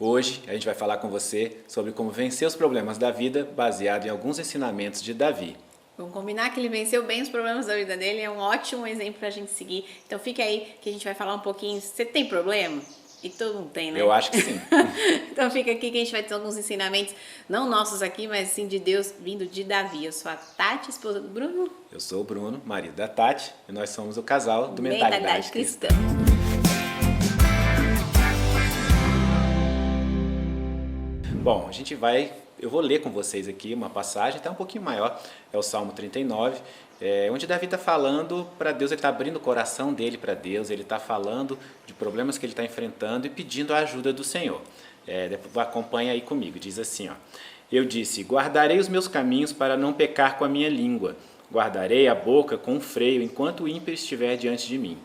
Hoje a gente vai falar com você sobre como vencer os problemas da vida baseado em alguns ensinamentos de Davi. Vamos combinar que ele venceu bem os problemas da vida dele, é um ótimo exemplo pra gente seguir. Então fica aí que a gente vai falar um pouquinho. Você tem problema? E todo mundo tem, né? Eu acho que sim. Então fica aqui que a gente vai ter alguns ensinamentos, não nossos aqui, mas sim de Deus, vindo de Davi. Eu sou a Tati, esposa do Bruno. Eu sou o Bruno, marido da Tati, e nós somos o casal do Mentalidade Cristã. Bom, eu vou ler com vocês aqui uma passagem, até um pouquinho maior, é o Salmo 39, onde Davi está falando para Deus, ele está abrindo o coração dele para Deus, ele está falando de problemas que ele está enfrentando e pedindo a ajuda do Senhor. Acompanha aí comigo, diz assim, ó: Eu disse, guardarei os meus caminhos para não pecar com a minha língua, guardarei a boca com um freio enquanto o ímpio estiver diante de mim.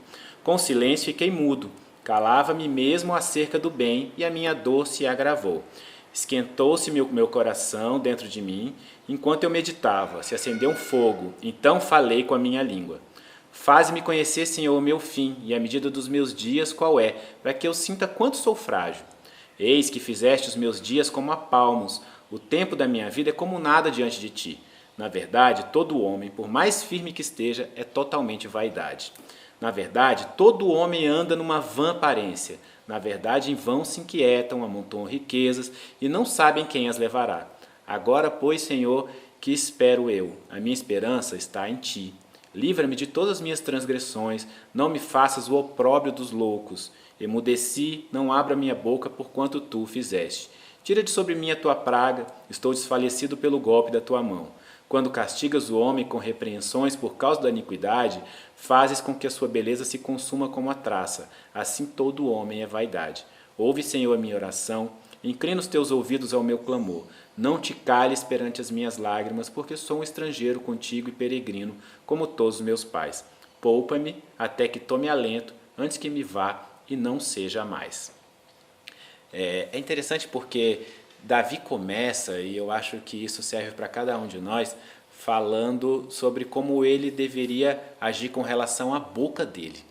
Com silêncio fiquei mudo, calava-me mesmo acerca do bem e a minha dor se agravou. Esquentou-se meu coração dentro de mim, enquanto eu meditava, se acendeu um fogo, então falei com a minha língua. Faze-me conhecer, Senhor, o meu fim, e a medida dos meus dias qual é, para que eu sinta quanto sou frágil. Eis que fizeste os meus dias como a palmos, o tempo da minha vida é como nada diante de ti. Na verdade, todo homem, por mais firme que esteja, é totalmente vaidade. Na verdade, todo homem anda numa vã aparência. Na verdade, em vão se inquietam, amontoam riquezas e não sabem quem as levará. Agora, pois, Senhor, que espero eu? A minha esperança está em ti. Livra-me de todas as minhas transgressões, não me faças o opróbrio dos loucos. Emudeci, não abra minha boca, porquanto tu fizeste. Tira de sobre mim a tua praga, estou desfalecido pelo golpe da tua mão. Quando castigas o homem com repreensões por causa da iniquidade, fazes com que a sua beleza se consuma como a traça. Assim todo homem é vaidade. Ouve, Senhor, a minha oração, inclina os teus ouvidos ao meu clamor. Não te cales perante as minhas lágrimas, porque sou um estrangeiro contigo e peregrino, como todos os meus pais. Poupa-me até que tome alento, antes que me vá e não seja mais. É interessante porque Davi começa, e eu acho que isso serve para cada um de nós, falando sobre como ele deveria agir com relação à boca dele.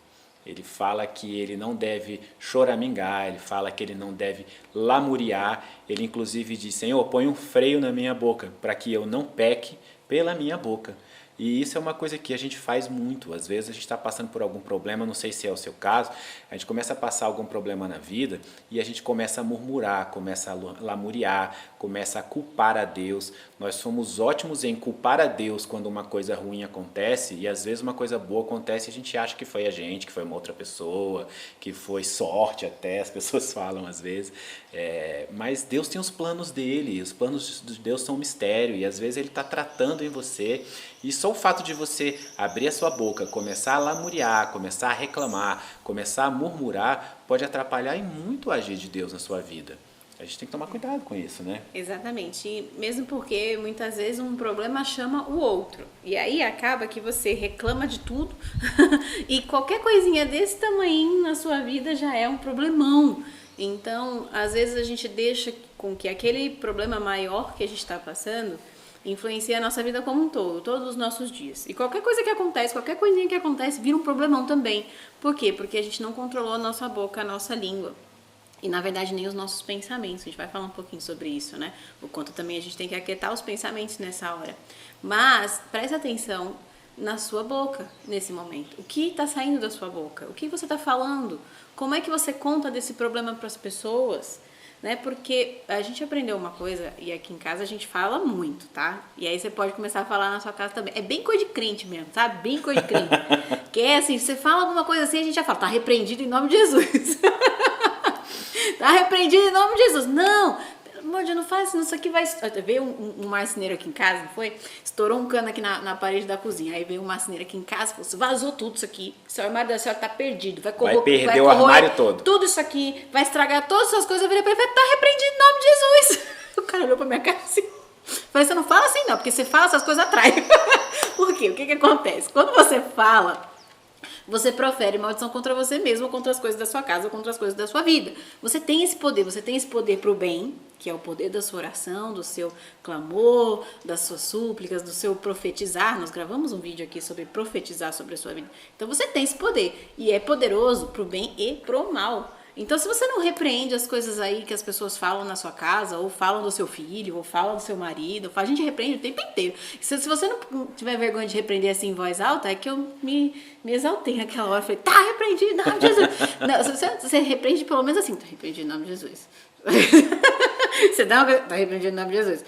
Ele fala que ele não deve choramingar, ele fala que ele não deve lamuriar, ele inclusive diz, Senhor, põe um freio na minha boca, para que eu não peque pela minha boca. E isso é uma coisa que a gente faz muito. Às vezes a gente está passando por algum problema, não sei se é o seu caso, a gente começa a passar algum problema na vida e a gente começa a murmurar, começa a lamuriar, começa a culpar a Deus. Nós somos ótimos em culpar a Deus quando uma coisa ruim acontece e às vezes uma coisa boa acontece e a gente acha que foi a gente, que foi uma outra pessoa, que foi sorte até, as pessoas falam às vezes. Mas Deus tem os planos dele, os planos de Deus são um mistério e às vezes ele está tratando em você. E só o fato de você abrir a sua boca, começar a lamuriar, começar a reclamar, começar a murmurar, pode atrapalhar e muito o agir de Deus na sua vida. A gente tem que tomar cuidado com isso, né? Exatamente, e mesmo porque muitas vezes um problema chama o outro. E aí acaba que você reclama de tudo e qualquer coisinha desse tamanho na sua vida já é um problemão. Então, às vezes a gente deixa com que aquele problema maior que a gente está passando influencia a nossa vida como um todo, todos os nossos dias. E qualquer coisa que acontece, qualquer coisinha que acontece, vira um problemão também. Por quê? Porque a gente não controlou a nossa boca, a nossa língua. E na verdade nem os nossos pensamentos. A gente vai falar um pouquinho sobre isso, né? O quanto também a gente tem que aquietar os pensamentos nessa hora. Mas presta atenção na sua boca nesse momento. O que está saindo da sua boca? O que você está falando? Como é que você conta desse problema para as pessoas? Né? Porque a gente aprendeu uma coisa, e aqui em casa a gente fala muito, tá? E aí você pode começar a falar na sua casa também. É bem coisa de crente mesmo, sabe? Bem coisa de crente. Que é assim, você fala alguma coisa assim, a gente já fala, tá repreendido em nome de Jesus. Tá repreendido em nome de Jesus. Não, pelo amor de Deus, não faz isso, isso aqui vai... Veio um marceneiro aqui em casa, não foi? Estourou um cano aqui na parede da cozinha. Aí veio um marceneiro aqui em casa e falou assim, vazou tudo isso aqui. Seu armário da senhora tá perdido. Vai perder o armário todo. Tudo isso aqui, vai estragar todas essas coisas. Eu virei pra ele e falei, tá repreendido em nome de Jesus. O cara olhou pra minha cara assim. Falei, você não fala assim não, porque você fala essas coisas atrás. Por quê? O que acontece? Quando você fala... Você profere maldição contra você mesmo, ou contra as coisas da sua casa, ou contra as coisas da sua vida. Você tem esse poder para o bem, que é o poder da sua oração, do seu clamor, das suas súplicas, do seu profetizar. Nós gravamos um vídeo aqui sobre profetizar sobre a sua vida. Então você tem esse poder, e é poderoso para o bem e para o mal. Então, se você não repreende as coisas aí que as pessoas falam na sua casa, ou falam do seu filho, ou falam do seu marido, a gente repreende o tempo inteiro. Se você não tiver vergonha de repreender assim em voz alta, é que eu me exaltei naquela hora. Falei, tá repreendido em nome de Jesus. Não, se você repreende pelo menos assim, tá repreendido em nome de Jesus. Você tá repreendido em nome de Jesus.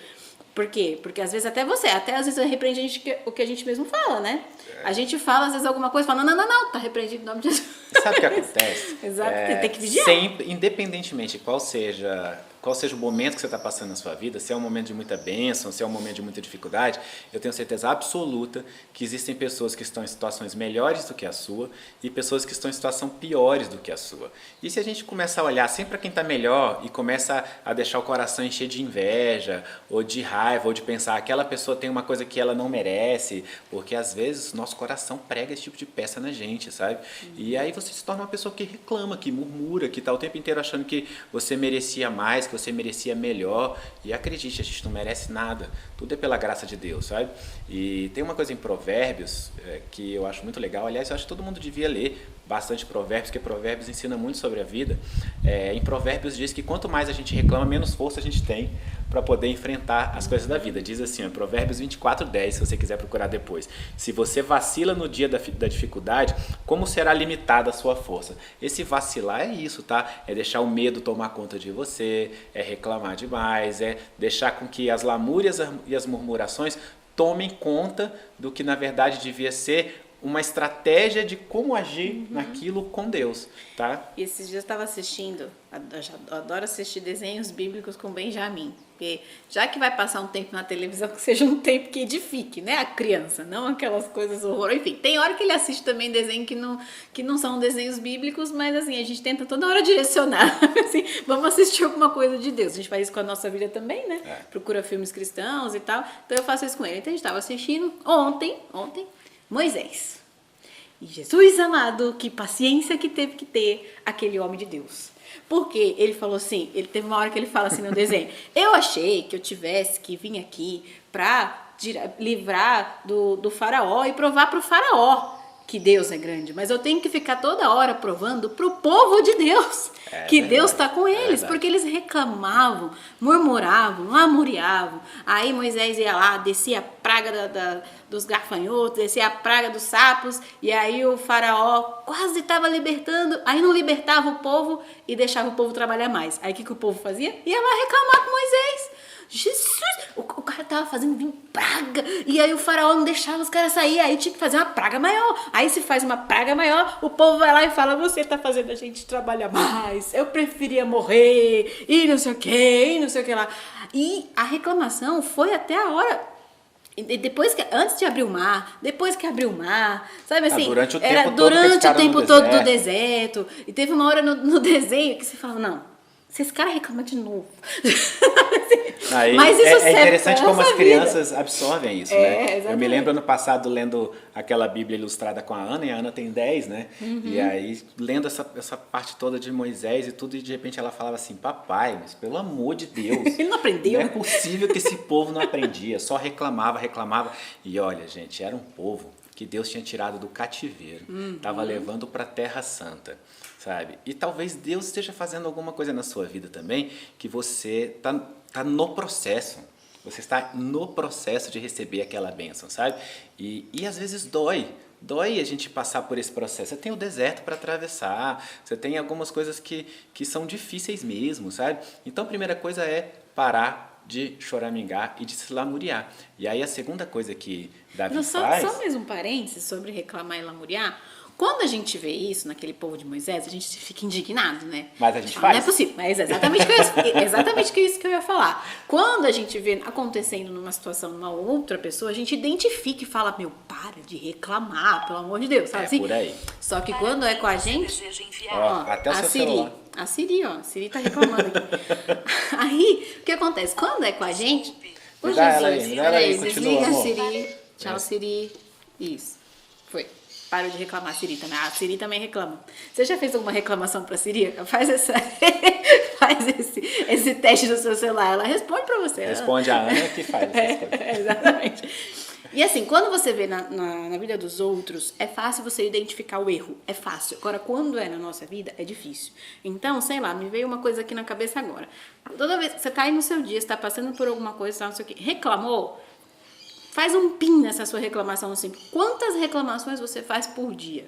Por quê? Porque às vezes até às vezes repreende o que a gente mesmo fala, né? A gente fala às vezes alguma coisa e fala, não, tá repreendido em nome de Jesus. Sabe o que acontece? Exato, tem que vigiar. Sempre, independentemente qual seja o momento que você está passando na sua vida, se é um momento de muita bênção, se é um momento de muita dificuldade, eu tenho certeza absoluta que existem pessoas que estão em situações melhores do que a sua e pessoas que estão em situação piores do que a sua. E se a gente começar a olhar sempre para quem está melhor e começa a deixar o coração encher de inveja, ou de raiva, ou de pensar aquela pessoa tem uma coisa que ela não merece, porque às vezes nosso coração prega esse tipo de peça na gente, sabe? E aí você se torna uma pessoa que reclama, que murmura, que está o tempo inteiro achando que você merecia mais, que você merecia melhor, e acredite, a gente não merece nada, tudo é pela graça de Deus, sabe? E tem uma coisa em Provérbios que eu acho muito legal, aliás, eu acho que todo mundo devia ler bastante Provérbios, porque Provérbios ensina muito sobre a vida. Em Provérbios diz que quanto mais a gente reclama, menos força a gente tem para poder enfrentar as coisas da vida. Diz assim, Provérbios 24:10, se você quiser procurar depois. Se você vacila no dia da dificuldade, como será limitada a sua força? Esse vacilar é isso, tá? É deixar o medo tomar conta de você, é reclamar demais, é deixar com que as lamúrias e as murmurações tomem conta do que na verdade devia ser uma estratégia de como agir naquilo com Deus, tá? E esses dias eu estava assistindo, eu adoro assistir desenhos bíblicos com Benjamin, porque já que vai passar um tempo na televisão, que seja um tempo que edifique, né, a criança, não aquelas coisas horrorosas. Enfim, tem hora que ele assiste também desenho que não são desenhos bíblicos, mas assim, a gente tenta toda hora direcionar, assim, vamos assistir alguma coisa de Deus. A gente faz isso com a nossa vida também, né? Procura filmes cristãos e tal, então eu faço isso com ele. Então a gente estava assistindo ontem, Moisés. E Jesus amado, que paciência que teve que ter aquele homem de Deus. Porque ele falou assim, ele teve uma hora que ele fala assim no desenho, eu achei que eu tivesse que vir aqui para livrar do faraó e provar para o faraó que Deus é grande, mas eu tenho que ficar toda hora provando pro povo de Deus que Deus está com eles, porque eles reclamavam, murmuravam, lamuriavam. Aí Moisés ia lá, descia a praga dos gafanhotos, descia a praga dos sapos, e aí o faraó quase estava libertando, aí não libertava o povo e deixava o povo trabalhar mais. Aí o que o povo fazia? Ia lá reclamar com Moisés. Jesus, o cara tava fazendo vir praga, e aí o faraó não deixava os caras sair, aí tinha que fazer uma praga maior. Aí se faz uma praga maior, o povo vai lá e fala, você tá fazendo a gente trabalhar mais, eu preferia morrer, e não sei o que lá. E a reclamação foi até a hora, antes de abrir o mar, depois que abriu o mar, sabe assim, durante o tempo todo do deserto. E teve uma hora no desenho que você fala, não, se esse cara reclama de novo. Aí, mas isso é interessante como as crianças absorvem isso, né? Exatamente. Eu me lembro ano passado lendo aquela Bíblia ilustrada com a Ana, e a Ana tem 10, né? E aí, lendo essa parte toda de Moisés e tudo, e de repente ela falava assim, papai, mas pelo amor de Deus. Ele não aprendeu. Não é possível que esse povo não aprendia, só reclamava. E olha, gente, era um povo que Deus tinha tirado do cativeiro, estava levando para a Terra Santa, sabe? E talvez Deus esteja fazendo alguma coisa na sua vida também, que você tá no processo, você está no processo de receber aquela bênção, sabe? E às vezes dói a gente passar por esse processo. Você tem o deserto para atravessar, você tem algumas coisas que são difíceis mesmo, sabe? Então a primeira coisa é parar de choramingar e de se lamuriar. E aí a segunda coisa que Davi faz... Só mais um parênteses sobre reclamar e lamuriar. Quando a gente vê isso naquele povo de Moisés, a gente fica indignado, né? Mas a gente faz. Não é possível, mas é exatamente isso que eu ia falar. Quando a gente vê acontecendo numa situação, numa outra pessoa, a gente identifica e fala, meu, para de reclamar, pelo amor de Deus, sabe assim? Por aí. Só que quando é com a gente... Ó, até o seu celular. A Siri tá reclamando aqui. Aí, o que acontece? Quando é com a gente... Me dá ela aí, continua, desliga a amor. Siri. Tchau, Siri. Isso. Foi. Parou de reclamar a Siri também. A Siri também reclama. Você já fez alguma reclamação pra Siri? Faz esse teste no seu celular. Ela responde pra você. Responde a Ana que faz essas coisas. Exatamente. E assim, quando você vê na vida dos outros, é fácil você identificar o erro. É fácil. Agora, quando é na nossa vida, é difícil. Então, sei lá, me veio uma coisa aqui na cabeça agora. Toda vez que você tá aí no seu dia, você tá passando por alguma coisa, tá, não sei o quê, reclamou, faz um pin nessa sua reclamação assim. Quantas reclamações você faz por dia?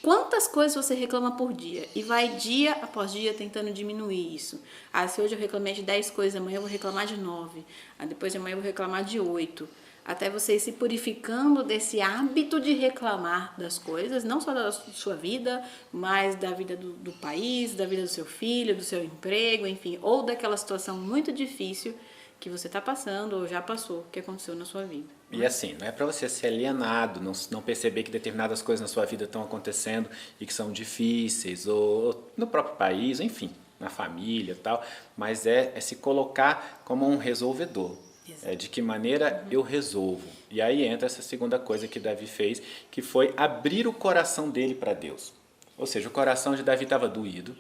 Quantas coisas você reclama por dia? E vai dia após dia tentando diminuir isso. Ah, se hoje eu reclamei de 10 coisas, amanhã eu vou reclamar de 9. Ah, depois de amanhã eu vou reclamar de 8. Até você ir se purificando desse hábito de reclamar das coisas, não só da sua vida, mas da vida do país, da vida do seu filho, do seu emprego, enfim, ou daquela situação muito difícil que você está passando ou já passou, que aconteceu na sua vida. E assim, não é para você ser alienado, não perceber que determinadas coisas na sua vida estão acontecendo e que são difíceis, ou no próprio país, enfim, na família e tal, mas é se colocar como um resolvedor. É de que maneira eu resolvo. E aí entra essa segunda coisa que Davi fez, que foi abrir o coração dele para Deus. Ou seja, o coração de Davi estava doído.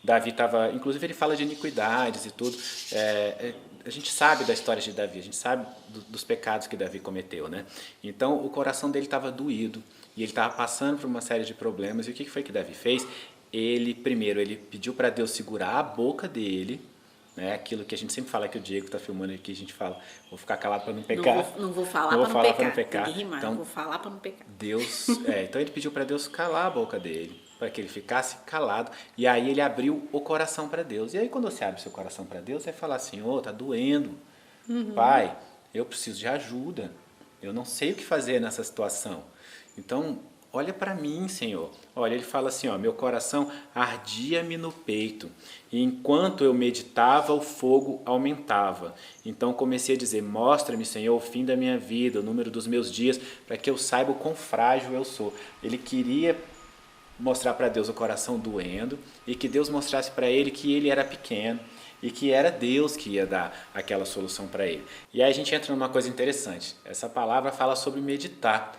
Davi estava, inclusive ele fala de iniquidades e tudo. A gente sabe da história de Davi, a gente sabe dos pecados que Davi cometeu, né? Então o coração dele estava doído e ele estava passando por uma série de problemas. E o que foi que Davi fez? Primeiro, ele pediu para Deus segurar a boca dele, né? Aquilo que a gente sempre fala, que o Diego está filmando aqui, a gente fala, vou ficar calado para não pecar. Não vou falar para não pecar. Tem que rimar, então, não vou falar para não pecar. Então ele pediu para Deus calar a boca dele, para que ele ficasse calado, e aí ele abriu o coração para Deus. E aí quando você abre seu coração para Deus, você vai falar assim, tá doendo, Pai, eu preciso de ajuda, eu não sei o que fazer nessa situação. Então, olha para mim, Senhor. Olha, ele fala assim, meu coração ardia-me no peito. E enquanto eu meditava, o fogo aumentava. Então comecei a dizer, mostra-me, Senhor, o fim da minha vida, o número dos meus dias, para que eu saiba o quão frágil eu sou. Ele queria mostrar para Deus o coração doendo e que Deus mostrasse para ele que ele era pequeno e que era Deus que ia dar aquela solução para ele. E aí a gente entra numa coisa interessante. Essa palavra fala sobre meditar.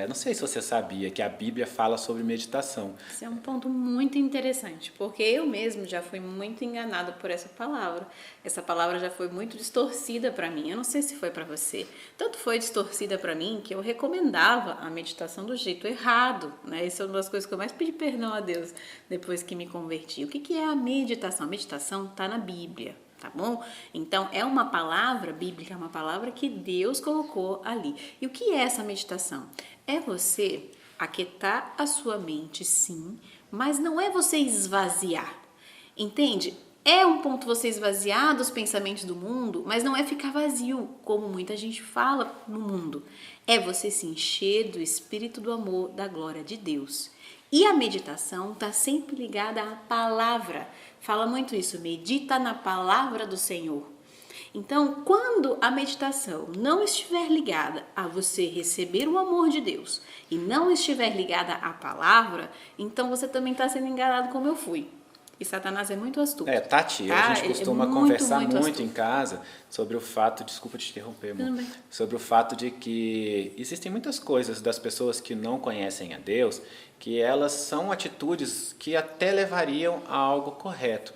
Não sei se você sabia que a Bíblia fala sobre meditação. Esse é um ponto muito interessante, porque eu mesmo já fui muito enganada por essa palavra. Essa palavra já foi muito distorcida para mim. Eu não sei se foi para você. Tanto foi distorcida para mim que eu recomendava a meditação do jeito errado, né? Isso é uma das coisas que eu mais pedi perdão a Deus depois que me converti. O que é a meditação? A meditação está na Bíblia. Tá bom? Então, é uma palavra bíblica, é uma palavra que Deus colocou ali. E o que é essa meditação? É você aquietar a sua mente, sim, mas não é você esvaziar. Entende? É um ponto você esvaziar dos pensamentos do mundo, mas não é ficar vazio, como muita gente fala no mundo. É você se encher do espírito do amor, da glória de Deus. E a meditação está sempre ligada à palavra. Fala muito isso, medita na palavra do Senhor. Então, quando a meditação não estiver ligada a você receber o amor de Deus e não estiver ligada à palavra, então você também está sendo enganado como eu fui. E Satanás é muito astuto. Tati, tá? a gente costuma conversar muito em casa sobre o fato, desculpa te interromper, amor, sobre o fato de que existem muitas coisas das pessoas que não conhecem a Deus, que elas são atitudes que até levariam a algo correto.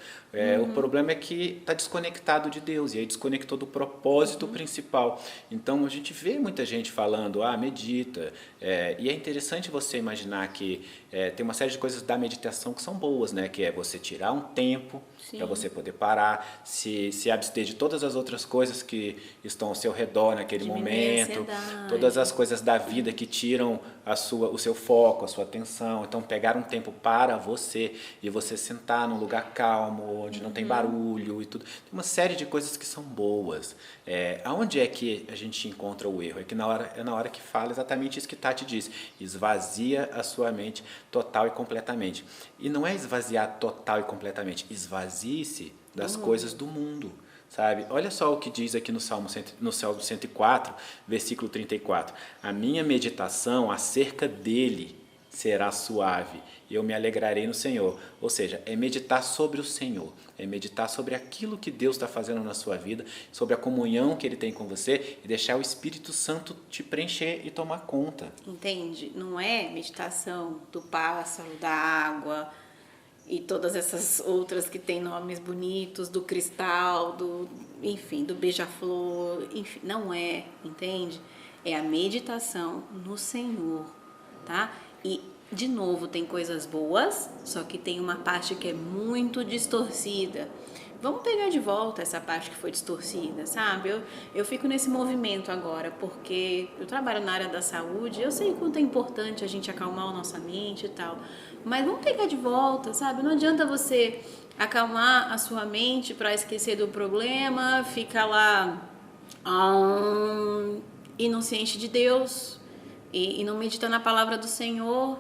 O problema é que está desconectado de Deus, e aí desconectou do propósito principal. Então a gente vê muita gente falando, medita, e é interessante você imaginar que tem uma série de coisas da meditação que são boas, né? Que é você tirar um tempo para você poder parar, se abster de todas as outras coisas que estão ao seu redor naquele momento, todas as coisas da vida que tiram o seu foco, a sua atenção. Então pegar um tempo para você e você sentar num lugar calmo, onde não tem barulho e tudo. Tem uma série de coisas que são boas. Aonde é que a gente encontra o erro? É na hora que fala exatamente isso que Tati disse. Esvazia a sua mente total e completamente. E não é esvaziar total e completamente. Esvazie-se das coisas do mundo. Sabe? Olha só o que diz aqui no Salmo 104, versículo 34. A minha meditação acerca dele será suave, e eu me alegrarei no Senhor. Ou seja, é meditar sobre o Senhor, é meditar sobre aquilo que Deus está fazendo na sua vida, sobre a comunhão que Ele tem com você, e deixar o Espírito Santo te preencher e tomar conta. Entende? Não é meditação do pássaro, da água e todas essas outras que têm nomes bonitos, do cristal, enfim, do beija-flor, enfim, não é, entende? é a meditação no Senhor, tá? E, de novo, tem coisas boas, só que tem uma parte que é muito distorcida. Vamos pegar de volta essa parte que foi distorcida, sabe? Eu fico nesse movimento agora, porque eu trabalho na área da saúde, eu sei o quanto é importante a gente acalmar a nossa mente e tal, mas vamos pegar de volta, sabe? Não adianta você acalmar a sua mente para esquecer do problema, fica lá e não se enche de Deus e não medita na palavra do Senhor,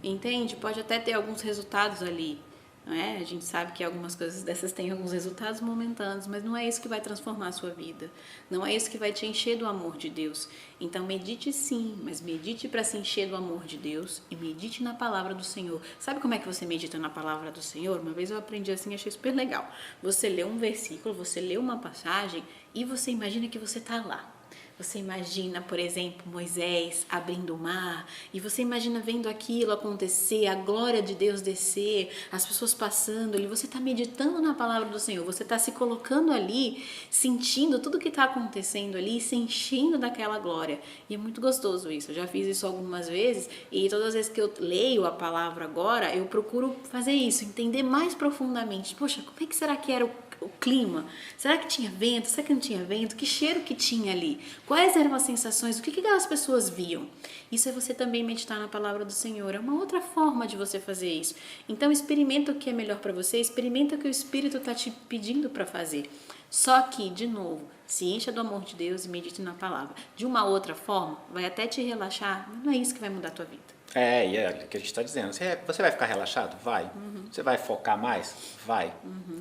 entende? Pode até ter alguns resultados ali, não é? A gente sabe que algumas coisas dessas têm alguns resultados momentâneos, mas não é isso que vai transformar a sua vida. Não é isso que vai te encher do amor de Deus. Então medite sim, mas medite para se encher do amor de Deus e medite na palavra do Senhor. Sabe como é que você medita na palavra do Senhor? Uma vez eu aprendi assim, achei super legal. Você lê um versículo, você lê uma passagem e você imagina que você está lá. Você imagina, por exemplo, Moisés abrindo o mar e você imagina vendo aquilo acontecer, a glória de Deus descer, as pessoas passando ali. Você está meditando na palavra do Senhor, você está se colocando ali, sentindo tudo que está acontecendo ali, se enchendo daquela glória. E é muito gostoso isso. Eu já fiz isso algumas vezes e todas as vezes que eu leio a palavra agora, eu procuro fazer isso, entender mais profundamente. Poxa, como é que será que era o clima? Será que tinha vento? Será que não tinha vento? Que cheiro que tinha ali? Quais eram as sensações? O que aquelas pessoas viam? Isso é você também meditar na palavra do Senhor. É uma outra forma de você fazer isso. Então experimenta o que é melhor para você, experimenta o que o Espírito está te pedindo para fazer. Só que, de novo, se encha do amor de Deus e medite na palavra. De uma outra forma, vai até te relaxar, mas não é isso que vai mudar a tua vida. E é o que a gente está dizendo. Você vai ficar relaxado? Vai. Você vai focar mais? Vai.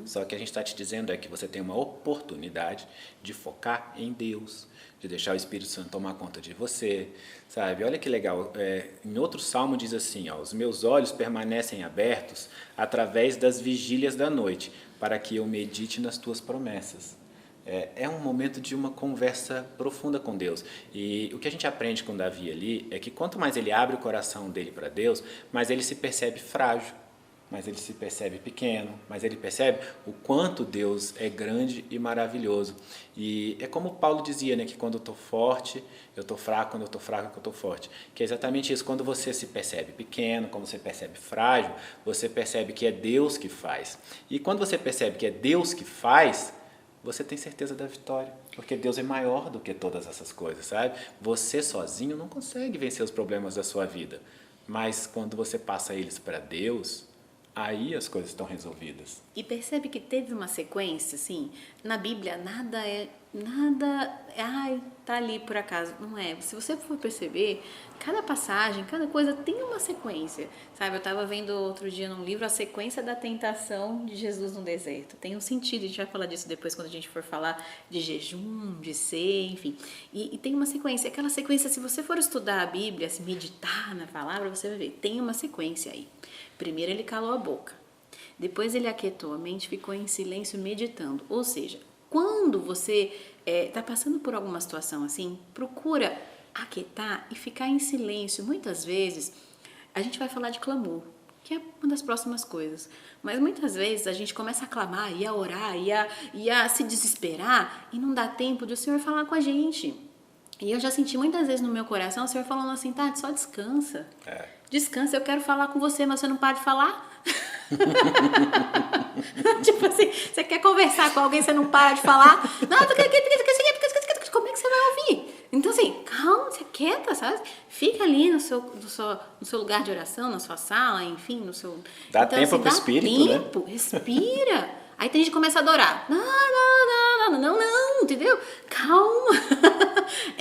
Só que a gente está te dizendo é que você tem uma oportunidade de focar em Deus, de deixar o Espírito Santo tomar conta de você, sabe? Olha que legal. Em outro salmo diz assim, ó, os meus olhos permanecem abertos através das vigílias da noite, para que eu medite nas tuas promessas. É um momento de uma conversa profunda com Deus. E o que a gente aprende com Davi ali é que quanto mais ele abre o coração dele para Deus, mais ele se percebe frágil, mais ele se percebe pequeno, mais ele percebe o quanto Deus é grande e maravilhoso. E é como Paulo dizia, né, que quando eu estou forte, eu estou fraco, quando eu estou fraco, eu estou forte. Que é exatamente isso, quando você se percebe pequeno, quando você percebe frágil, você percebe que é Deus que faz. E quando você percebe que é Deus que faz, você tem certeza da vitória, porque Deus é maior do que todas essas coisas, sabe? Você sozinho não consegue vencer os problemas da sua vida, mas quando você passa eles para Deus, aí as coisas estão resolvidas. E percebe que teve uma sequência, assim, na Bíblia tá ali por acaso, não é? Se você for perceber, cada passagem, cada coisa tem uma sequência, sabe? Eu estava vendo outro dia num livro a sequência da tentação de Jesus no deserto. Tem um sentido, a gente vai falar disso depois quando a gente for falar de jejum, de ser, enfim. E tem uma sequência, aquela sequência, se você for estudar a Bíblia, se meditar na palavra, você vai ver, tem uma sequência aí. Primeiro ele calou a boca, depois ele aquietou a mente, ficou em silêncio meditando. Ou seja, quando você está passando por alguma situação assim, procura aquietar e ficar em silêncio. Muitas vezes a gente vai falar de clamor, que é uma das próximas coisas, mas muitas vezes a gente começa a clamar e a orar e a se desesperar e não dá tempo de o Senhor falar com a gente. E eu já senti muitas vezes no meu coração o Senhor falando assim, Tati, só descansa. Descansa, eu quero falar com você, mas você não para de falar? Tipo assim, você quer conversar com alguém, você não para de falar? Não, como é que você vai ouvir? Então assim, calma, você quieta, sabe? Fica ali no seu lugar de oração, na sua sala, enfim, no seu... Dá então, tempo assim, pro Espírito, tempo, né? Respira. Aí tem gente que começa a adorar. Não, entendeu? Calma.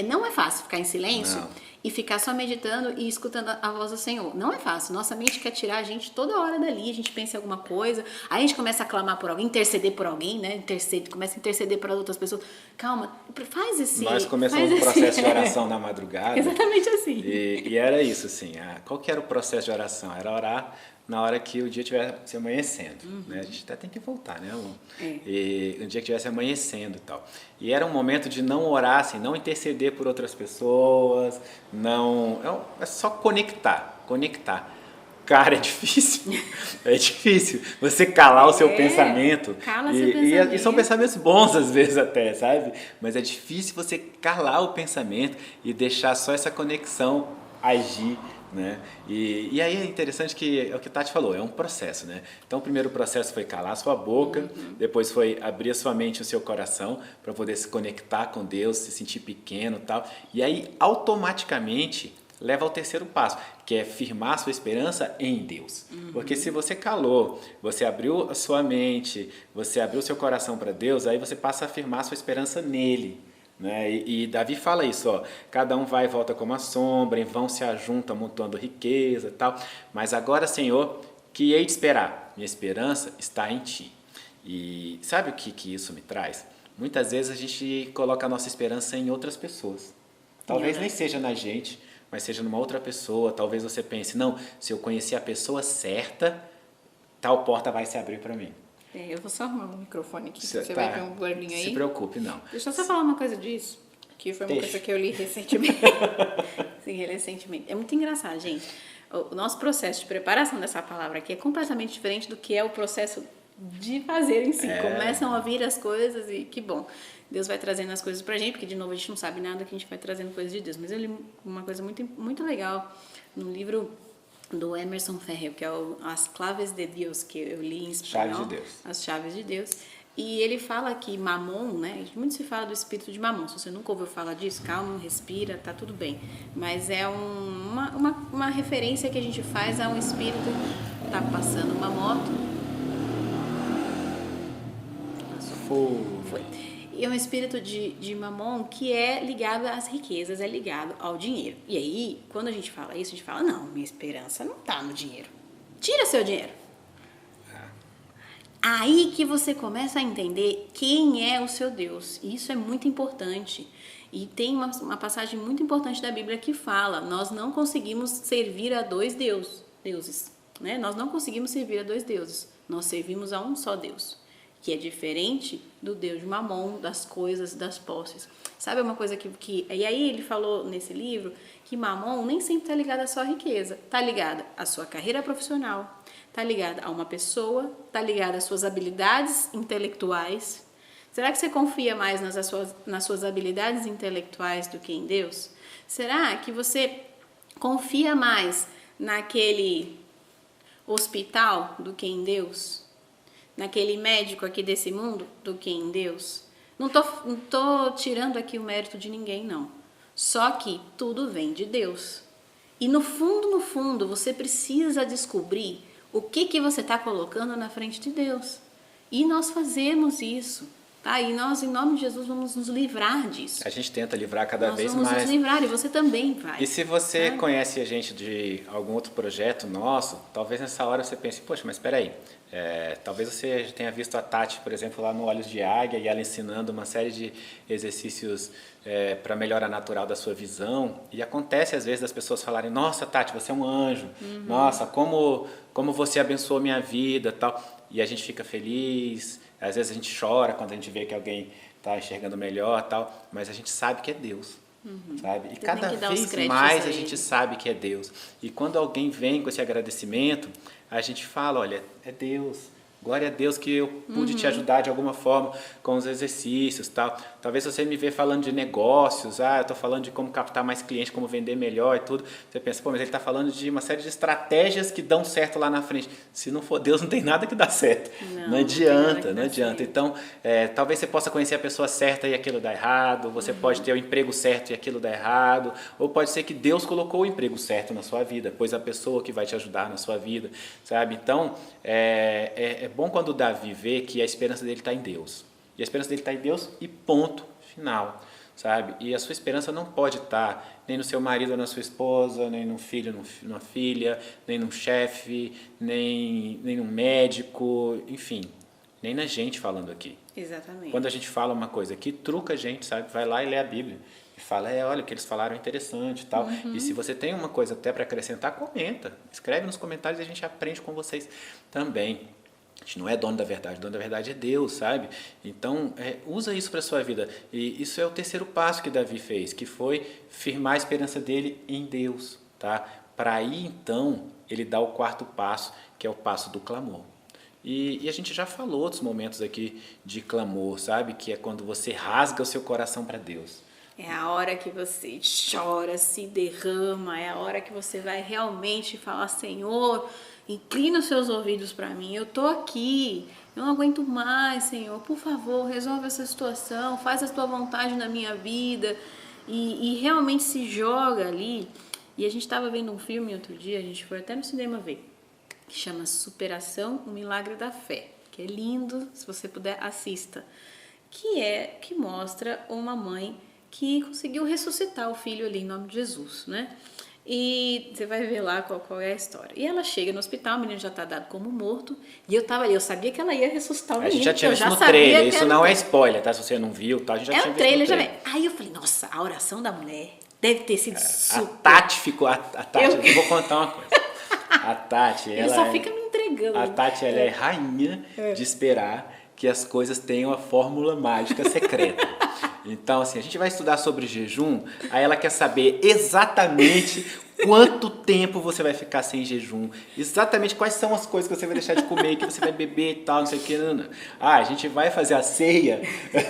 Não é fácil ficar em silêncio e ficar só meditando e escutando a voz do Senhor. Não é fácil. Nossa mente quer tirar a gente toda hora dali. A gente pensa em alguma coisa. Aí a gente começa a clamar por alguém, interceder por alguém, né? Começa a interceder por outras pessoas. Calma, faz esse... Nós começamos um processo de oração na madrugada. Exatamente assim. E era isso, assim. Qual que era o processo de oração? Era orar na hora que o dia estivesse amanhecendo, né? A gente até tem que voltar, né, amor? E no dia que estivesse amanhecendo e tal. E era um momento de não orar, assim, não interceder por outras pessoas, é só conectar. Cara, é difícil. É difícil. Você calar o seu pensamento. Cala seu pensamento. E são pensamentos bons às vezes até, sabe? Mas é difícil você calar o pensamento e deixar só essa conexão agir, né? E aí é interessante que é o que a Tati falou, é um processo, né? Então o primeiro processo foi calar a sua boca, depois foi abrir a sua mente e o seu coração para poder se conectar com Deus, se sentir pequeno e tal. E aí automaticamente leva ao terceiro passo, que é firmar a sua esperança em Deus. Porque se você calou, você abriu a sua mente, você abriu o seu coração para Deus, aí você passa a firmar a sua esperança nele. Né? E Davi fala isso, ó, cada um vai e volta como a sombra, em vão se ajunta amontoando riqueza e tal, mas agora, Senhor, que hei de esperar? Minha esperança está em Ti. E sabe o que isso me traz? Muitas vezes a gente coloca a nossa esperança em outras pessoas. Talvez nem seja na gente, mas seja numa outra pessoa. Talvez você pense, não, se eu conhecer a pessoa certa, tal porta vai se abrir para mim. Eu vou só arrumar o microfone aqui, Você você vai ver um barulhinho aí. Se preocupe, não. Deixa eu só falar uma coisa disso, que foi uma coisa que eu li recentemente. Sim, recentemente. É muito engraçado, gente. O nosso processo de preparação dessa palavra aqui é completamente diferente do que é o processo de fazer em si. Começam a vir as coisas e que bom. Deus vai trazendo as coisas pra gente, porque de novo a gente não sabe nada, que a gente vai trazendo coisas de Deus. Mas eu li uma coisa muito, muito legal no livro do Emerson Ferrer, que é As Claves de Deus, que eu li em espanhol. Chaves de Deus. As Chaves de Deus. E ele fala que Mamon, né? Muito se fala do espírito de Mamon. Se você nunca ouviu falar disso, calma, respira, tá tudo bem. Mas é uma referência que a gente faz a um espírito. Tá passando uma moto. Foi. E é um espírito de Mamon que é ligado às riquezas, é ligado ao dinheiro. E aí, quando a gente fala isso, a gente fala, não, minha esperança não tá no dinheiro. Tira seu dinheiro. Aí que você começa a entender quem é o seu Deus. E isso é muito importante. E tem uma passagem muito importante da Bíblia que fala, nós não conseguimos servir a dois deuses. Né? Nós não conseguimos servir a dois deuses. Nós servimos a um só Deus, que é diferente do Deus de Mamon, das coisas, das posses. Sabe uma coisa que... E aí ele falou nesse livro que Mamon nem sempre está ligado à sua riqueza. Está ligado à sua carreira profissional, está ligado a uma pessoa, está ligado às suas habilidades intelectuais. Será que você confia mais nas suas habilidades intelectuais do que em Deus? Será que você confia mais naquele hospital do que em Deus? Naquele médico aqui desse mundo do que em Deus? Não tô tirando aqui o mérito de ninguém, não. Só que tudo vem de Deus. E no fundo, você precisa descobrir o que você está colocando na frente de Deus. E nós fazemos isso. Tá? E nós, em nome de Jesus, vamos nos livrar disso. A gente tenta livrar cada vez mais. Nós vamos nos livrar e você também vai. E se você conhece a gente de algum outro projeto nosso, talvez nessa hora você pense, poxa, mas espera aí. Talvez você já tenha visto a Tati, por exemplo, lá no Olhos de Águia, e ela ensinando uma série de exercícios para melhorar natural da sua visão. E acontece às vezes das pessoas falarem, nossa, Tati, você é um anjo. Nossa, como você abençoou minha vida, tal. E a gente fica feliz. Às vezes a gente chora quando a gente vê que alguém está enxergando melhor, tal. Mas a gente sabe que é Deus. Sabe? E cada vez mais a gente sabe que é Deus. E quando alguém vem com esse agradecimento, a gente fala, olha, é Deus. Glória a Deus que eu pude te ajudar de alguma forma com os exercícios, tal. Talvez você me vê falando de negócios, eu estou falando de como captar mais clientes, como vender melhor e tudo. Você pensa, pô, mas ele está falando de uma série de estratégias que dão certo lá na frente. Se não for Deus, não tem nada que dá certo. Não adianta, não adianta. Então, talvez você possa conhecer a pessoa certa e aquilo dá errado. Você pode ter o emprego certo e aquilo dá errado. Ou pode ser que Deus colocou o emprego certo na sua vida, pois a pessoa que vai te ajudar na sua vida, sabe? Então, é bom quando o Davi vê que a esperança dele está em Deus. E a esperança dele está em Deus e ponto final, sabe? E a sua esperança não pode estar nem no seu marido ou na sua esposa, nem num filho, numa filha, nem num chefe, nem num médico, enfim, nem na gente falando aqui. Exatamente. Quando a gente fala uma coisa aqui, truca a gente, sabe? Vai lá e lê a Bíblia. E fala, olha, o que eles falaram é interessante e tal. E se você tem uma coisa até para acrescentar, comenta. Escreve nos comentários e a gente aprende com vocês também. A gente não é dono da verdade, o dono da verdade é Deus, sabe? Então, usa isso para a sua vida. E isso é o terceiro passo que Davi fez, que foi firmar a esperança dele em Deus, tá? Para aí, então, ele dá o quarto passo, que é o passo do clamor. E a gente já falou outros momentos aqui de clamor, sabe? Que é quando você rasga o seu coração para Deus. É a hora que você chora, se derrama, é a hora que você vai realmente falar, Senhor, inclina os seus ouvidos para mim, eu tô aqui, eu não aguento mais, Senhor, por favor, resolve essa situação, faz a tua vontade na minha vida, e realmente se joga ali. E a gente estava vendo um filme outro dia, a gente foi até no cinema ver, que chama Superação, o Milagre da Fé, que é lindo, se você puder, assista, que mostra uma mãe que conseguiu ressuscitar o filho ali em nome de Jesus, né? E você vai ver lá qual é a história. E ela chega no hospital, o menino já tá dado como morto, e eu tava ali, eu sabia que ela ia ressuscitar o menino. A gente já tinha visto no trailer, isso não é spoiler, tá? Se você não viu, tá? A gente já tinha visto no trailer. Já vem. Aí eu falei, nossa, a oração da mulher deve ter sido super. A Tati ficou, eu vou contar uma coisa. A Tati, ela só fica me entregando. A Tati, ela é rainha de esperar que as coisas tenham a fórmula mágica secreta. Então, assim, a gente vai estudar sobre jejum, aí ela quer saber exatamente quanto tempo você vai ficar sem jejum, exatamente quais são as coisas que você vai deixar de comer, que você vai beber e tal, não sei o que. Não. A gente vai fazer a ceia,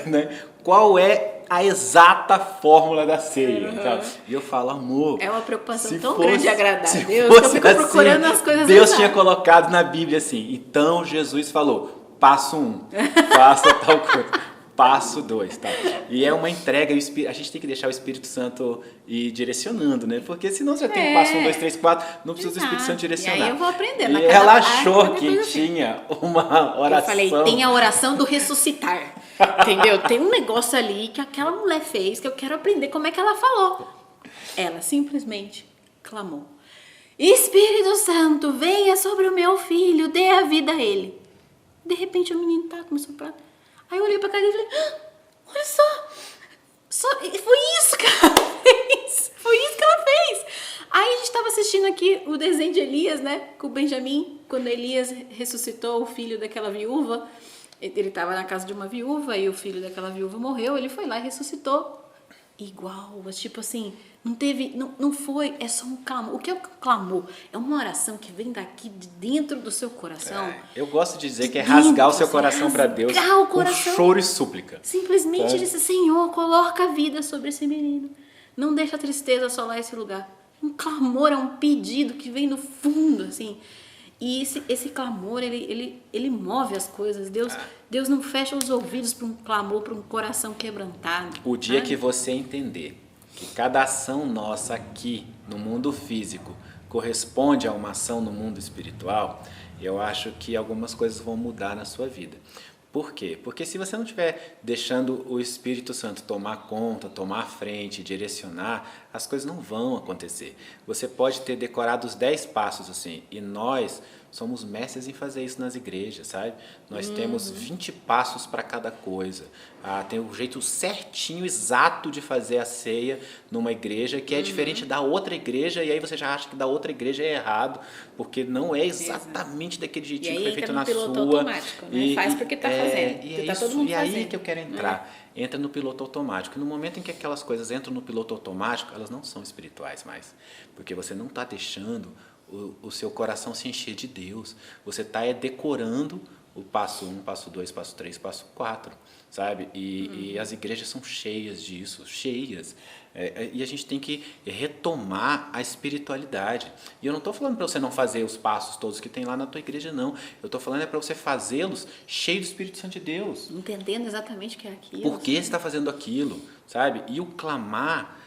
né? Qual é a exata fórmula da ceia? Então, e eu falo, amor... É uma preocupação tão grande de agradar a Deus, que eu fico assim, procurando as coisas Deus tinha colocado na Bíblia assim, então Jesus falou, passo 1, faça tal coisa. Passo 2, tá? E é uma entrega, a gente tem que deixar o Espírito Santo ir direcionando, né? Porque senão você já tem passo 1, 2, 3, 4, não precisa do Espírito Santo direcionar. E aí eu vou aprender. E ela achou que tinha uma oração. Eu falei, tem a oração do ressuscitar, entendeu? Tem um negócio ali que aquela mulher fez, que eu quero aprender como é que ela falou. Ela simplesmente clamou, Espírito Santo, venha sobre o meu filho, dê a vida a ele. De repente o menino começou a falar. Aí eu olhei pra cara e falei, olha só, foi isso que ela fez, foi isso que ela fez. Aí a gente tava assistindo aqui o desenho de Elias, né, com o Benjamim, quando Elias ressuscitou o filho daquela viúva, ele tava na casa de uma viúva e o filho daquela viúva morreu, ele foi lá e ressuscitou. Igual, mas tipo assim, não foi, é só um clamor. O que é o clamor? É uma oração que vem daqui de dentro do seu coração. Eu gosto de dizer que é rasgar o seu coração para Deus com choro e súplica. Simplesmente disse, Senhor, coloca a vida sobre esse menino. Não deixa a tristeza assolar esse lugar. Um clamor é um pedido que vem do fundo, assim. E esse clamor, ele move as coisas. Deus não fecha os ouvidos para um clamor, para um coração quebrantado. O dia que você entender que cada ação nossa aqui no mundo físico corresponde a uma ação no mundo espiritual, eu acho que algumas coisas vão mudar na sua vida. Por quê? Porque se você não estiver deixando o Espírito Santo tomar conta, tomar a frente, direcionar, as coisas não vão acontecer. Você pode ter decorado os 10 passos assim, e nós somos mestres em fazer isso nas igrejas, sabe? Nós temos 20 passos para cada coisa. Tem o jeito certinho, exato de fazer a ceia numa igreja, que é diferente da outra igreja, e aí você já acha que da outra igreja é errado, porque não é exatamente daquele jeitinho que foi feito na sua. Automático, né? Faz porque está fazendo. E tá todo mundo fazendo. Aí que eu quero entrar. Entra no piloto automático. E no momento em que aquelas coisas entram no piloto automático, elas não são espirituais mais. Porque você não está deixando o seu coração se encher de Deus. Você está decorando o passo 1, passo 2, passo 3, passo 4, sabe? E as igrejas são cheias disso, cheias. E a gente tem que retomar a espiritualidade. E eu não estou falando para você não fazer os passos todos que tem lá na tua igreja, não. Eu estou falando para você fazê-los cheio do Espírito Santo de Deus. Entendendo exatamente o que é aquilo. Por que você está fazendo aquilo, sabe? E o clamar,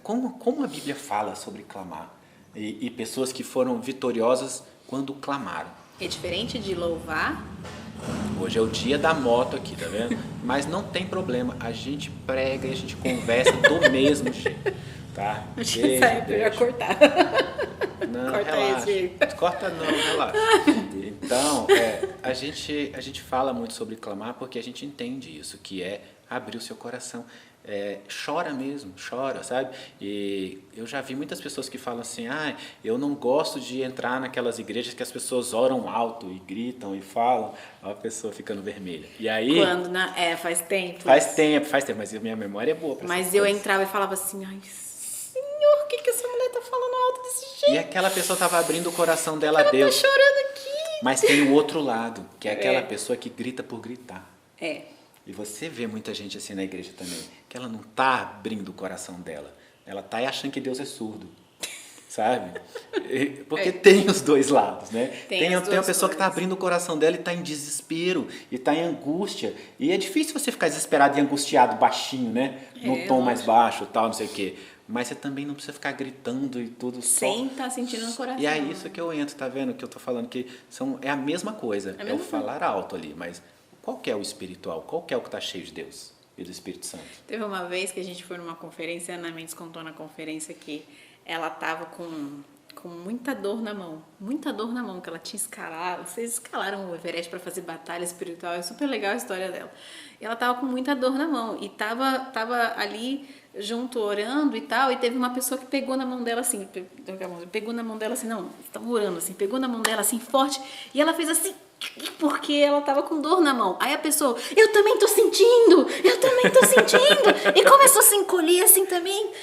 como a Bíblia fala sobre clamar? E pessoas que foram vitoriosas quando clamaram. É diferente de louvar. Hoje é o dia da moto aqui, tá vendo? Mas não tem problema, a gente prega e a gente conversa do mesmo jeito, tá? Eu ia cortar. Não, corta relaxa. esse. Corta não, relaxa. Então, a gente fala muito sobre clamar porque a gente entende isso, que é abrir o seu coração. Chora mesmo, chora, sabe? E eu já vi muitas pessoas que falam assim, eu não gosto de entrar naquelas igrejas que as pessoas oram alto e gritam e falam, a pessoa ficando vermelha. E aí... faz tempo. Faz tempo, mas a minha memória é boa. Mas eu entrava e falava assim, ai, Senhor, o que essa mulher tá falando alto desse jeito? E aquela pessoa estava abrindo o coração dela a Ela Deus. tá chorando aqui. Mas tem o outro lado, que é aquela pessoa que grita por gritar. É. E você vê muita gente assim na igreja também, que ela não tá abrindo o coração dela. Ela tá achando que Deus é surdo. Sabe? Porque tem os dois lados, né? Tem a pessoa que está abrindo o coração dela e está em desespero, e está em angústia. E é difícil você ficar desesperado e angustiado baixinho, né? No tom mais baixo, tal, não sei o quê. Mas você também não precisa ficar gritando e tudo sem estar sentindo no coração. E é isso que eu entro, tá vendo? Que eu tô falando que é a mesma coisa. É o falar alto ali, mas qual que é o espiritual? Qual que é o que está cheio de Deus e do Espírito Santo? Teve uma vez que a gente foi numa conferência, a Ana Mendes contou na conferência que ela estava com muita dor na mão, que ela tinha escalado. Vocês escalaram o Everest para fazer batalha espiritual, é super legal a história dela. E ela estava com muita dor na mão e tava ali junto orando e tal, e teve uma pessoa que pegou na mão dela assim, não, estava orando assim, pegou na mão dela assim forte, e ela fez assim, porque ela tava com dor na mão. Aí a pessoa, eu também tô sentindo, e começou a se encolher assim também.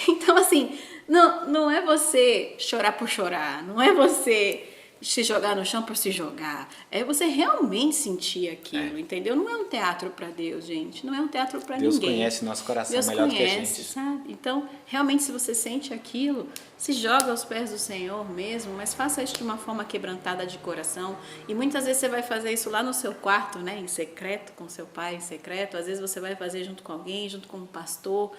Então assim, não é você chorar por chorar, não é você se jogar no chão por se jogar, é você realmente sentir aquilo, entendeu? Não é um teatro para Deus, gente, não é um teatro para ninguém. Deus conhece nosso coração melhor do que a gente. Sabe? Então, realmente, se você sente aquilo, se joga aos pés do Senhor mesmo, mas faça isso de uma forma quebrantada de coração. E muitas vezes você vai fazer isso lá no seu quarto, né, em secreto, com seu pai em secreto. Às vezes você vai fazer junto com alguém, junto com um pastor.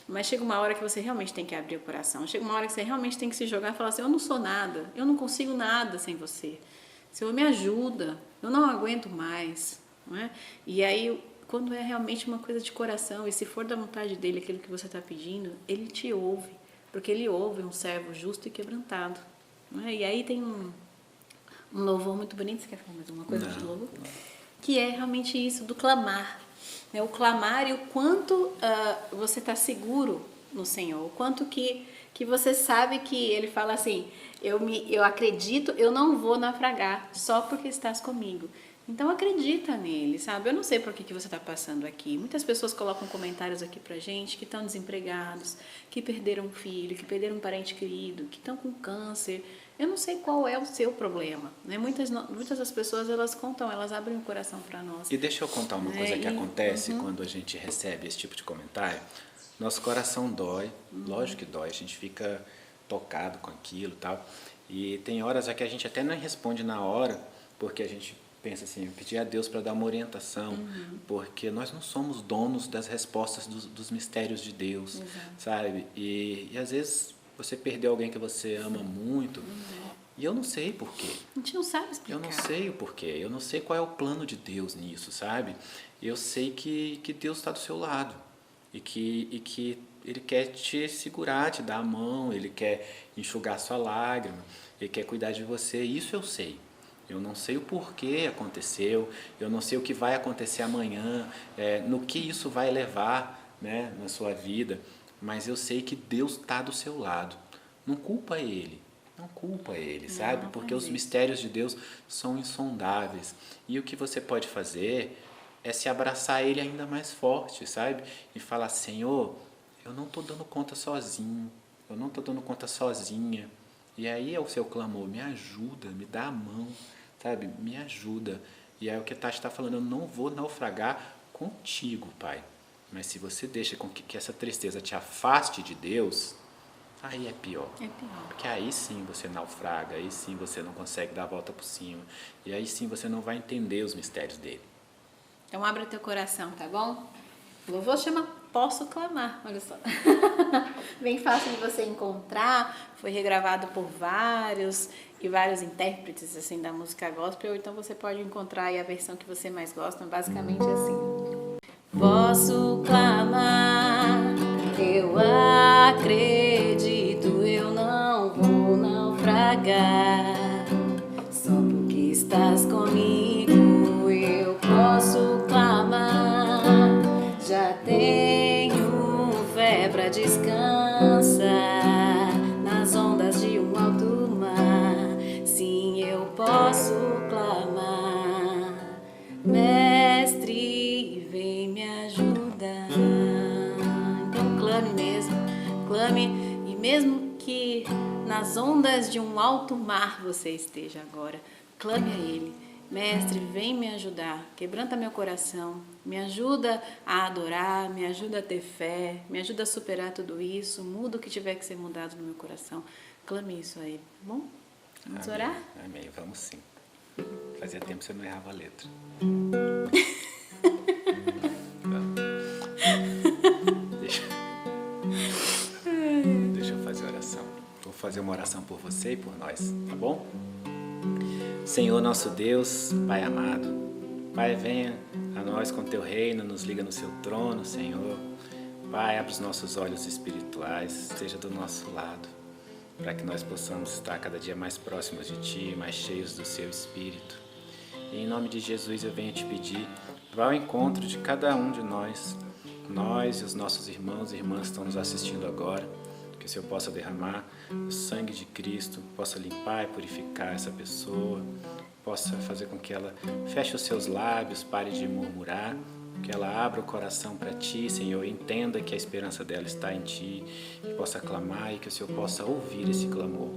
Mas chega uma hora que você realmente tem que abrir o coração. Chega uma hora que você realmente tem que se jogar e falar assim, eu não sou nada, eu não consigo nada sem você. Senhor, me ajuda, eu não aguento mais. Não é? E aí, quando é realmente uma coisa de coração, e se for da vontade dele aquilo que você está pedindo, ele te ouve. Porque ele ouve um servo justo e quebrantado. Não é? E aí tem um louvor muito bonito, você quer falar mais uma coisa de louvor? Que é realmente isso, do clamar. O clamar e o quanto você está seguro no Senhor, o quanto que você sabe que Ele fala assim, eu acredito, eu não vou naufragar só porque estás comigo. Então acredita nele, sabe? Eu não sei por que você está passando aqui. Muitas pessoas colocam comentários aqui pra gente que estão desempregados, que perderam um filho, que perderam um parente querido, que estão com câncer. Eu não sei qual é o seu problema, né? Muitas das pessoas, elas abrem o coração para nós. E deixa eu contar uma coisa que acontece quando a gente recebe esse tipo de comentário. Nosso coração dói, lógico que dói, a gente fica tocado com aquilo e tal. E tem horas que a gente até não responde na hora, porque a gente pensa assim, pedir a Deus para dar uma orientação, porque nós não somos donos das respostas dos mistérios de Deus, sabe? E às vezes você perdeu alguém que você ama muito, e eu não sei por quê. A gente não sabe explicar. Eu não sei o porquê, eu não sei qual é o plano de Deus nisso, sabe? Eu sei que Deus está do seu lado, e que Ele quer te segurar, te dar a mão, Ele quer enxugar sua lágrima, Ele quer cuidar de você, isso eu sei. Eu não sei o porquê aconteceu, eu não sei o que vai acontecer amanhã, no que isso vai levar, né, na sua vida, mas eu sei que Deus está do seu lado. Não culpa Ele, sabe? Porque os mistérios de Deus são insondáveis. E o que você pode fazer é se abraçar a Ele ainda mais forte, sabe? E falar, Senhor, eu não estou dando conta sozinho, eu não estou dando conta sozinha. E aí é o seu clamor, me ajuda, me dá a mão, sabe? Me ajuda. E aí o que Tati está falando, eu não vou naufragar contigo, Pai. Mas se você deixa com que essa tristeza te afaste de Deus, aí é pior. É pior. Porque aí sim você naufraga, aí sim você não consegue dar a volta por cima. E aí sim você não vai entender os mistérios dele. Então abre o teu coração, tá bom? O louvor chama Posso Clamar, olha só. Bem fácil de você encontrar, foi regravado por vários intérpretes assim da música gospel, então você pode encontrar aí a versão que você mais gosta, basicamente assim. Posso clamar, eu acredito, eu não vou naufragar, só porque estás comigo eu posso clamar, já tenho fé pra descansar nas ondas de um alto mar, sim eu posso clamar, Mestre, vem me ajudar. Então clame mesmo, clame, e mesmo que nas ondas de um alto mar você esteja agora. Clame a Ele. Mestre, vem me ajudar, quebranta meu coração, me ajuda a adorar, me ajuda a ter fé, me ajuda a superar tudo isso, muda o que tiver que ser mudado no meu coração. Clame isso a Ele, tá bom? Vamos Amém. orar? Amém, vamos sim. Fazia tempo que você não errava a letra. Deixa eu fazer a oração. Vou fazer uma oração por você e por nós, tá bom? Senhor nosso Deus, Pai amado, Pai, venha a nós com Teu reino, nos liga no Seu trono, Senhor. Pai, abre os nossos olhos espirituais, esteja do nosso lado, para que nós possamos estar cada dia mais próximos de Ti, mais cheios do Seu Espírito. E em nome de Jesus eu venho te pedir, vá ao encontro de cada um de nós e os nossos irmãos e irmãs que estão nos assistindo agora, que o Senhor possa derramar o sangue de Cristo, possa limpar e purificar essa pessoa, possa fazer com que ela feche os seus lábios, pare de murmurar, que ela abra o coração para Ti, Senhor, entenda que a esperança dela está em Ti, que possa clamar e que o Senhor possa ouvir esse clamor,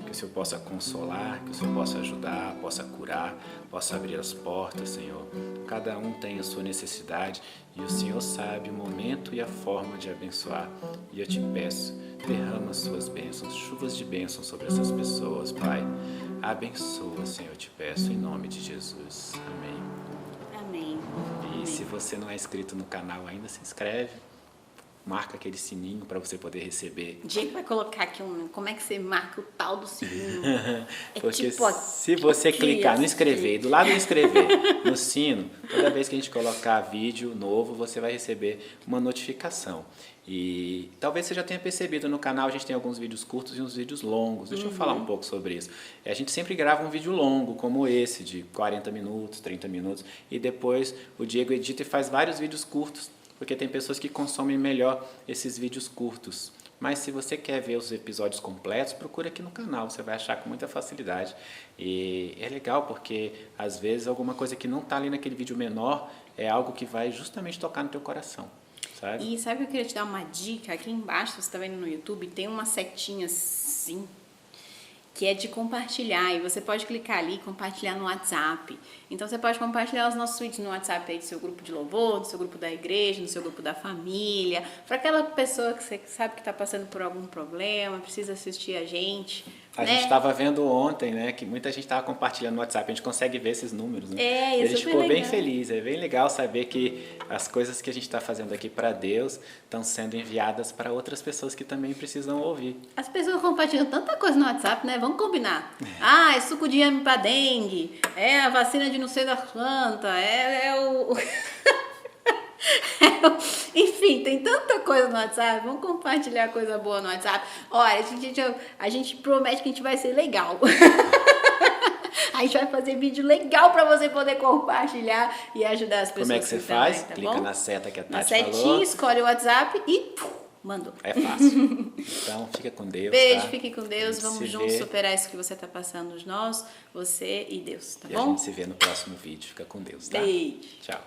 que o Senhor possa consolar, que o Senhor possa ajudar, possa curar, possa abrir as portas, Senhor. Cada um tem a sua necessidade e o Senhor sabe o momento e a forma de abençoar. E eu te peço, derrama as suas bênçãos, chuvas de bênçãos sobre essas pessoas, Pai. Abençoa, Senhor, eu te peço, em nome de Jesus. Amém. Amém. E se você não é inscrito no canal ainda, se inscreve. Marca aquele sininho para você poder receber. Diego vai colocar aqui como é que você marca o tal do sininho. Porque tipo se você clicar no inscrever, e do lado do inscrever, no sino, toda vez que a gente colocar vídeo novo, você vai receber uma notificação. E talvez você já tenha percebido, no canal a gente tem alguns vídeos curtos e uns vídeos longos. Deixa eu falar um pouco sobre isso. A gente sempre grava um vídeo longo, como esse, de 40 minutos, 30 minutos, e depois o Diego edita e faz vários vídeos curtos, porque tem pessoas que consomem melhor esses vídeos curtos. Mas se você quer ver os episódios completos, procura aqui no canal, você vai achar com muita facilidade. E é legal porque, às vezes, alguma coisa que não está ali naquele vídeo menor é algo que vai justamente tocar no teu coração, sabe? E sabe que eu queria te dar uma dica? Aqui embaixo, você está vendo no YouTube, tem uma setinha assim, que é de compartilhar, e você pode clicar ali e compartilhar no WhatsApp. Então você pode compartilhar os nossos vídeos no WhatsApp aí do seu grupo de louvor, do seu grupo da igreja, do seu grupo da família, para aquela pessoa que você sabe que está passando por algum problema, precisa assistir a gente. A gente estava vendo ontem, né, que muita gente estava compartilhando no WhatsApp, a gente consegue ver esses números, né? É, e a gente ficou legal. bem feliz, é bem legal saber que as coisas que a gente está fazendo aqui para Deus estão sendo enviadas para outras pessoas que também precisam ouvir. As pessoas compartilham tanta coisa no WhatsApp, né? Vamos combinar. Ah, é suco de inhame para dengue, é a vacina de não sei da planta, Enfim, tem tanta coisa no WhatsApp. Vamos compartilhar coisa boa no WhatsApp. Olha, a gente promete que a gente vai ser legal. A gente vai fazer vídeo legal para você poder compartilhar e ajudar as pessoas. Como é que você faz? Tá, Clica na seta que a Tati falou. Na setinha, escolhe o WhatsApp e mandou. É fácil. Então, fica com Deus. Beijo, tá? fique com Deus. Vamos juntos superar isso que você está passando, nós, você e Deus, tá bom? E a gente se vê no próximo vídeo. Fica com Deus, tá? Beijo. Tchau.